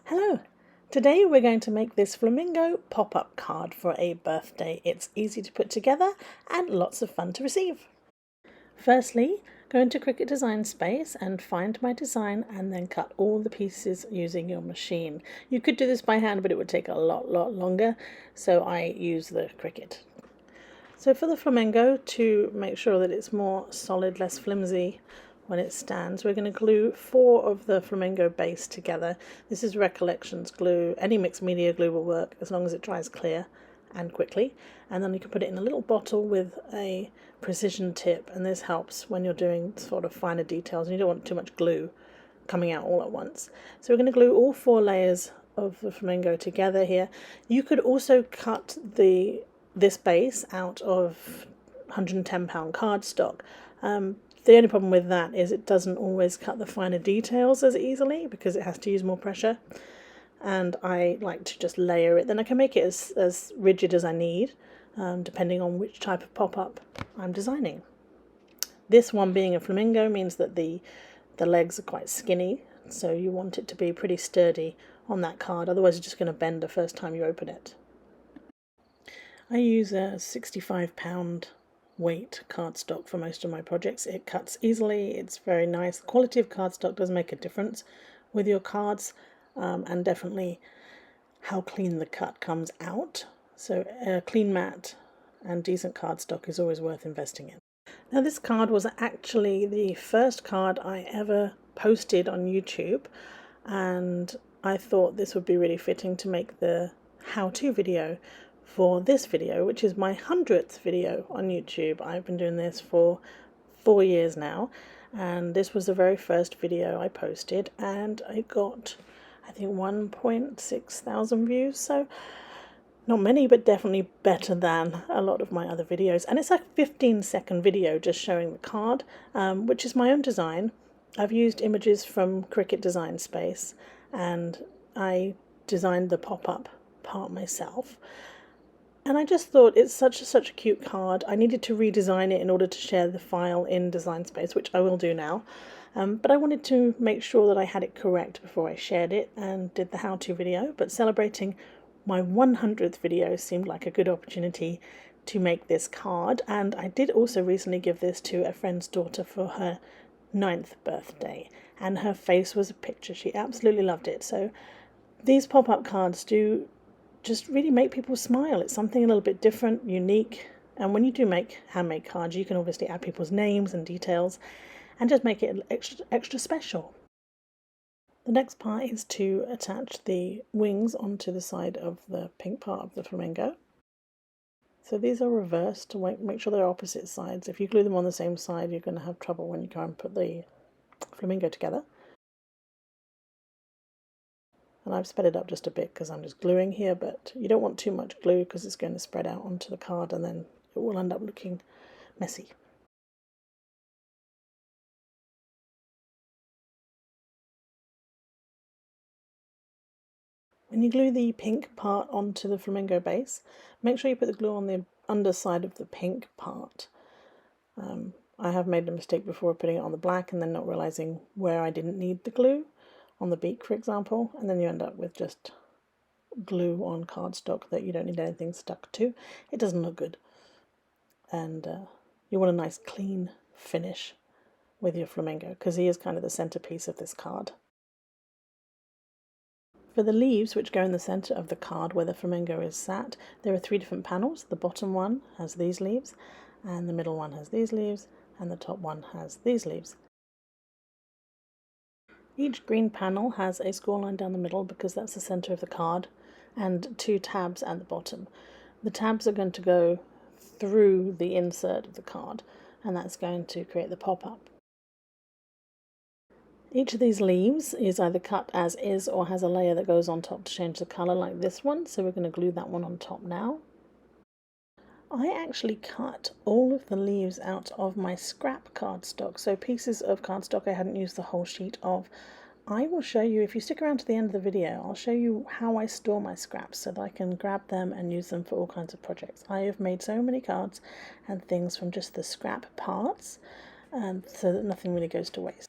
Hello! Today we're going to make this flamingo pop-up card for a birthday. It's easy to put together and lots of fun to receive. Firstly, go into Cricut Design Space and find my design and then cut all the pieces using your machine. You could do this by hand, but it would take a lot longer, so I use the Cricut. So for the flamingo, to make sure that it's more solid, less flimsy when it stands, we're going to glue 4 of the flamingo base together. This is Recollections glue. Any mixed media glue will work as long as it dries clear and quickly. And then you can put it in a little bottle with a precision tip, and this helps when you're doing sort of finer details and you don't want too much glue coming out all at once. So we're going to glue all 4 layers of the flamingo together here. You could also cut this base out of 110-pound cardstock. The only problem with that is it doesn't always cut the finer details as easily because it has to use more pressure, and I like to just layer it. Then I can make it as rigid as I need, depending on which type of pop-up I'm designing. This one, being a flamingo, means that the legs are quite skinny, so you want it to be pretty sturdy on that card, otherwise it's just going to bend the first time you open it. I use a 65-pound weight cardstock for most of my projects. It cuts easily, it's very nice. The quality of cardstock does make a difference with your cards, and definitely how clean the cut comes out. So a clean mat and decent cardstock is always worth investing in. Now, this card was actually the first card I ever posted on YouTube, and I thought this would be really fitting to make the how-to video for this video, which is my 100th video on YouTube. I've been doing this for 4 years now, and this was the very first video I posted, and I got, I think, 1.6 thousand views, so not many, but definitely better than a lot of my other videos. And it's a 15-second video just showing the card, which is my own design. I've used images from Cricut Design Space, and I designed the pop-up part myself. And I just thought it's such a cute card. I needed to redesign it in order to share the file in Design Space, which I will do now. But I wanted to make sure that I had it correct before I shared it and did the how-to video. But celebrating my 100th video seemed like a good opportunity to make this card. And I did also recently give this to a friend's daughter for her 9th birthday. And her face was a picture. She absolutely loved it. So these pop-up cards do just really make people smile. It's something a little bit different, unique, and when you do make handmade cards, you can obviously add people's names and details and just make it extra special. The next part is to attach the wings onto the side of the pink part of the flamingo. So these are reversed to make sure they're opposite sides. If you glue them on the same side, you're going to have trouble when you try and put the flamingo together. And I've sped it up just a bit because I'm just gluing here, but you don't want too much glue because it's going to spread out onto the card and then it will end up looking messy. When you glue the pink part onto the flamingo base, make sure you put the glue on the underside of the pink part. I have made a mistake before putting it on the black and then not realizing where I didn't need the glue. On the beak, for example, and then you end up with just glue on cardstock that you don't need anything stuck to. It doesn't look good, and you want a nice clean finish with your flamingo because he is kind of the centerpiece of this card. For the leaves, which go in the center of the card where the flamingo is sat, there are 3 different panels. The bottom one has these leaves, and the middle one has these leaves, and the top one has these leaves. Each green panel has a score line down the middle because that's the center of the card, and 2 tabs at the bottom. The tabs are going to go through the insert of the card, and that's going to create the pop-up. Each of these leaves is either cut as is or has a layer that goes on top to change the color, like this one, so we're going to glue that one on top now. I actually cut all of the leaves out of my scrap cardstock, so pieces of cardstock I hadn't used the whole sheet of. I will show you, if you stick around to the end of the video, I'll show you how I store my scraps so that I can grab them and use them for all kinds of projects. I have made so many cards and things from just the scrap parts, so that nothing really goes to waste.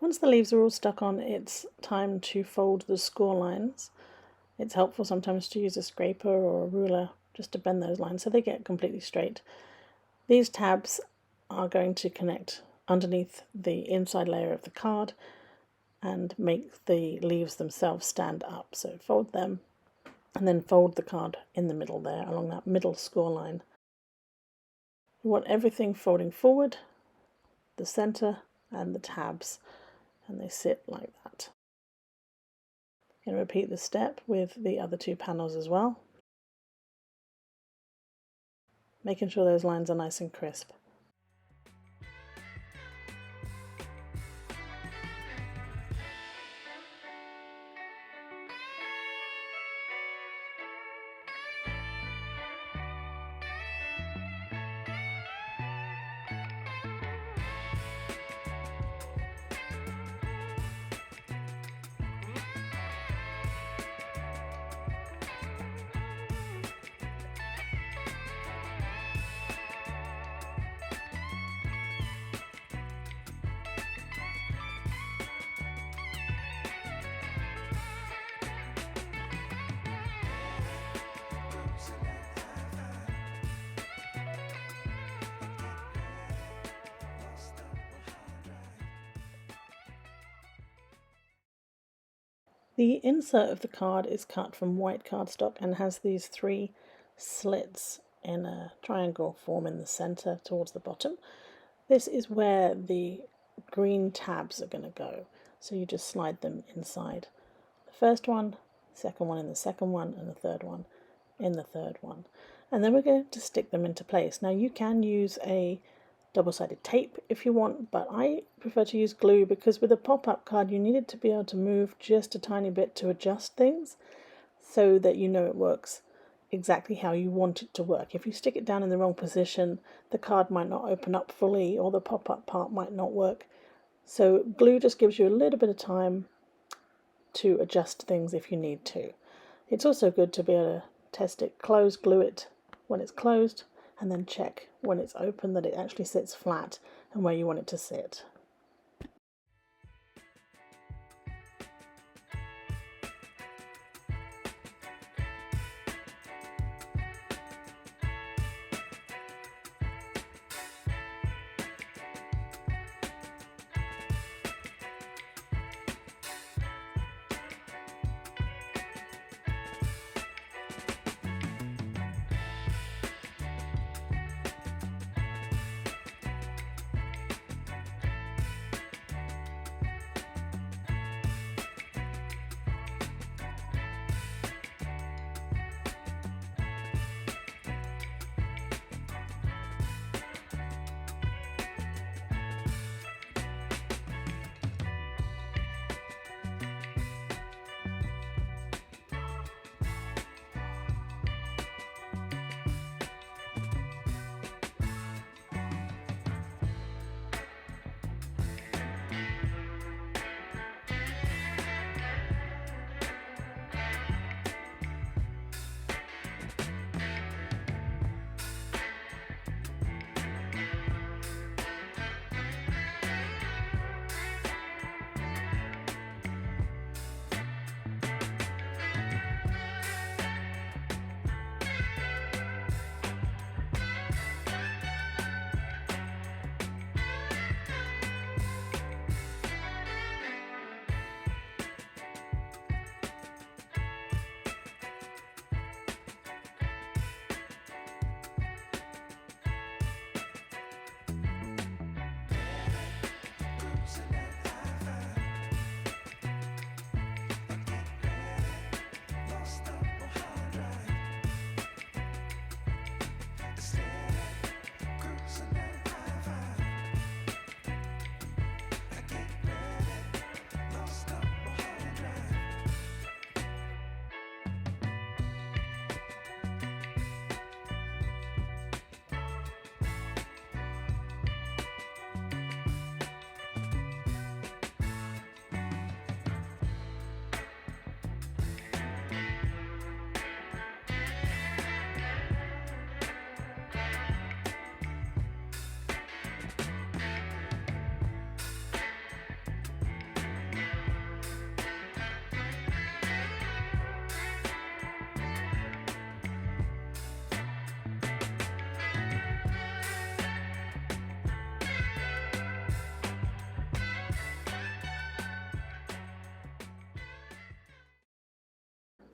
Once the leaves are all stuck on, it's time to fold the score lines. It's helpful sometimes to use a scraper or a ruler just to bend those lines so they get completely straight. These tabs are going to connect underneath the inside layer of the card and make the leaves themselves stand up. So fold them and then fold the card in the middle there along that middle score line. You want everything folding forward, the center and the tabs, and they sit like that. I'm going to repeat the step with the other two panels as well, making sure those lines are nice and crisp. The insert of the card is cut from white cardstock and has these three slits in a triangle form in the center towards the bottom. This is where the green tabs are going to go, so you just slide them inside. The first one, second one in the second one, and the third one in the third one. And then we're going to stick them into place. Now you can use a double-sided tape if you want, but I prefer to use glue because with a pop-up card you needed to be able to move just a tiny bit to adjust things so that you know it works exactly how you want it to work. If you stick it down in the wrong position, the card might not open up fully or the pop-up part might not work. So glue just gives you a little bit of time to adjust things if you need to. It's also good to be able to test it closed, glue it when it's closed, and then check when it's open that it actually sits flat and where you want it to sit.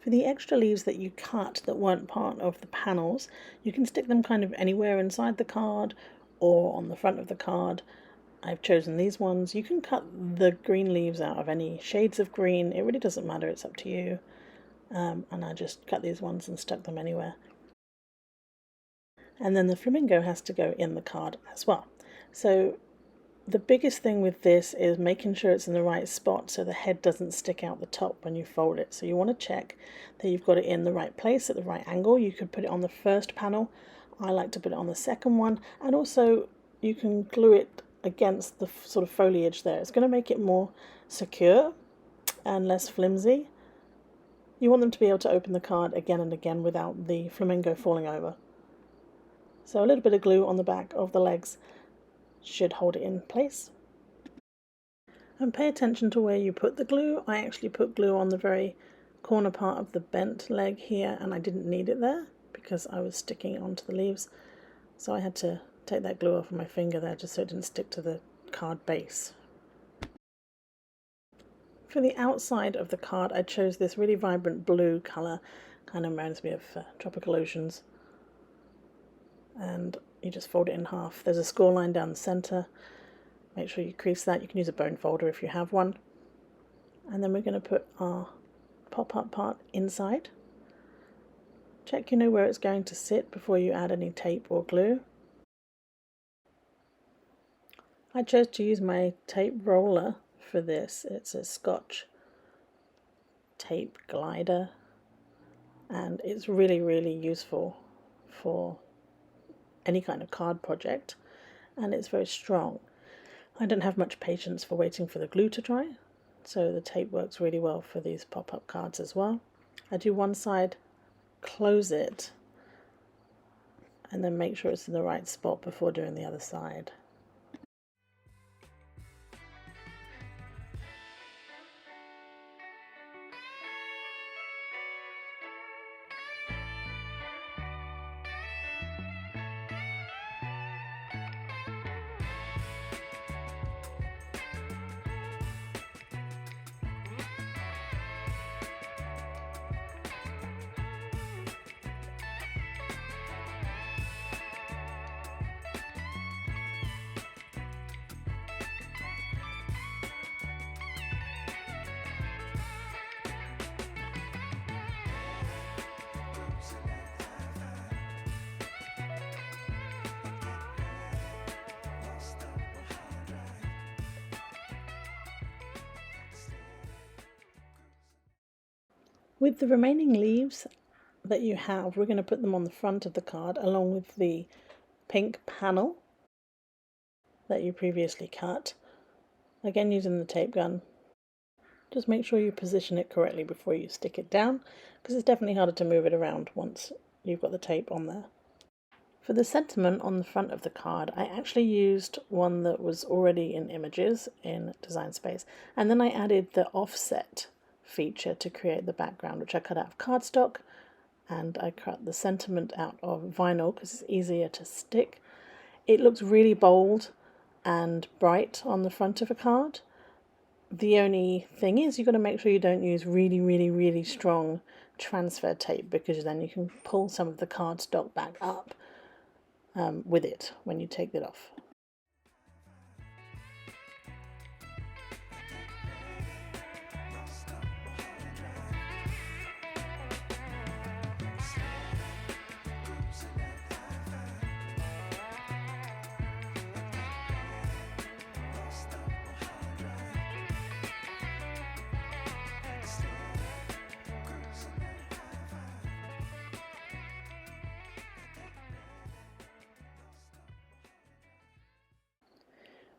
For the extra leaves that you cut that weren't part of the panels, you can stick them kind of anywhere inside the card or on the front of the card. I've chosen these ones. You can cut the green leaves out of any shades of green. It really doesn't matter, it's up to you. And I just cut these ones and stuck them anywhere. And then the flamingo has to go in the card as well. So the biggest thing with this is making sure it's in the right spot so the head doesn't stick out the top when you fold it. So you want to check that you've got it in the right place at the right angle. You could put it on the first panel. I like to put it on the second one, and also you can glue it against the sort of foliage there. It's going to make it more secure and less flimsy. You want them to be able to open the card again and again without the flamingo falling over. So a little bit of glue on the back of the legs should hold it in place. And pay attention to where you put the glue. I actually put glue on the very corner part of the bent leg here, and I didn't need it there because I was sticking it onto the leaves. So I had to take that glue off of my finger there just so it didn't stick to the card base. For the outside of the card, I chose this really vibrant blue colour. Kind of reminds me of tropical oceans. And you just fold it in half. There's a score line down the centre. Make sure you crease that. You can use a bone folder if you have one. And then we're going to put our pop-up part inside. Check you know where it's going to sit before you add any tape or glue. I chose to use my tape roller for this. It's a Scotch tape glider, and it's really, really useful for any kind of card project, and it's very strong. I don't have much patience for waiting for the glue to dry, so the tape works really well for these pop-up cards as well. I do one side, close it, and then make sure it's in the right spot before doing the other side. With the remaining leaves that you have, we're going to put them on the front of the card along with the pink panel that you previously cut. Again, using the tape gun. Just make sure you position it correctly before you stick it down, because it's definitely harder to move it around once you've got the tape on there. For the sentiment on the front of the card, I actually used one that was already in Images in Design Space, and then I added the offset feature to create the background, which I cut out of cardstock, and I cut the sentiment out of vinyl because it's easier to stick. It looks really bold and bright on the front of a card. The only thing is you've got to make sure you don't use really, really, really strong transfer tape, because then you can pull some of the cardstock back up with it when you take it off.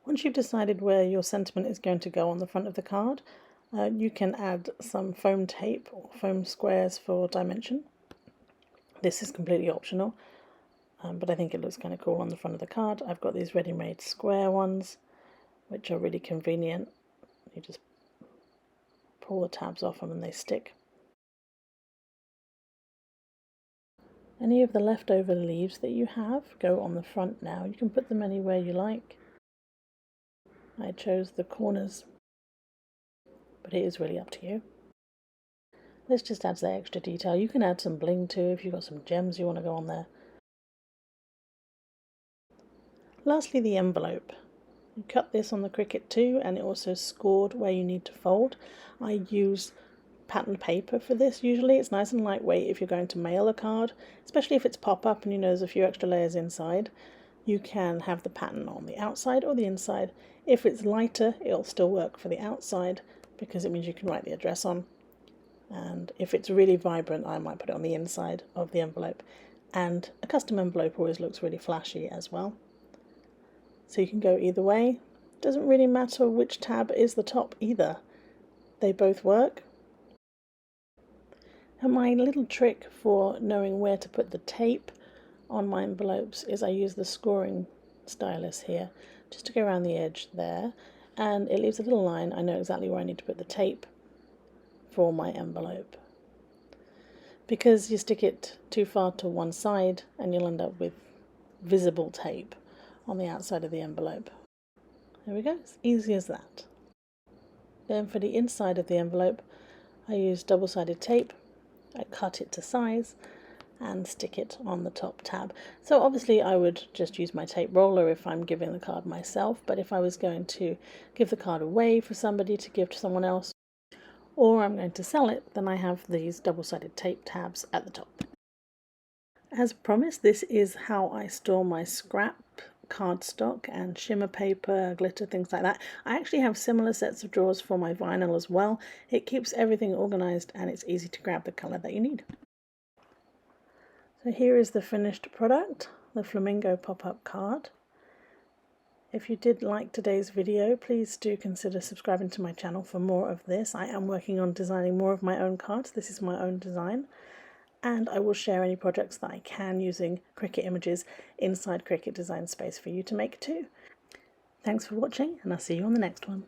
Once you've decided where your sentiment is going to go on the front of the card, you can add some foam tape or foam squares for dimension. This is completely optional, but I think it looks kind of cool on the front of the card. I've got these ready-made square ones, which are really convenient. You just pull the tabs off them and they stick. Any of the leftover leaves that you have go on the front now. You can put them anywhere you like. I chose the corners, but it is really up to you. This just adds that extra detail. You can add some bling too if you've got some gems you want to go on there. Lastly, the envelope. You cut this on the Cricut too, and it also scored where you need to fold. I use pattern paper for this usually. It's nice and lightweight if you're going to mail a card, especially if it's pop-up and you know there's a few extra layers inside. You can have the pattern on the outside or the inside. If it's lighter, it'll still work for the outside because it means you can write the address on. And if it's really vibrant, I might put it on the inside of the envelope. And a custom envelope always looks really flashy as well. So you can go either way. Doesn't really matter which tab is the top either. They both work. And my little trick for knowing where to put the tape on my envelopes is I use the scoring stylus here just to go around the edge there, and it leaves a little line. I know exactly where I need to put the tape for my envelope. Because you stick it too far to one side and you'll end up with visible tape on the outside of the envelope. There we go, it's easy as that. Then for the inside of the envelope, I use double-sided tape. I cut it to size and stick it on the top tab. So obviously I would just use my tape roller if I'm giving the card myself, but if I was going to give the card away for somebody to give to someone else, or I'm going to sell it, then I have these double-sided tape tabs at the top. As promised, this is how I store my scrap cardstock and shimmer paper, glitter, things like that. I actually have similar sets of drawers for my vinyl as well. It keeps everything organized and it's easy to grab the color that you need. So here is the finished product, the Flamingo pop-up card. If you did like today's video, please do consider subscribing to my channel for more of this. I am working on designing more of my own cards. This is my own design. And I will share any projects that I can using Cricut images inside Cricut Design Space for you to make too. Thanks for watching, and I'll see you on the next one.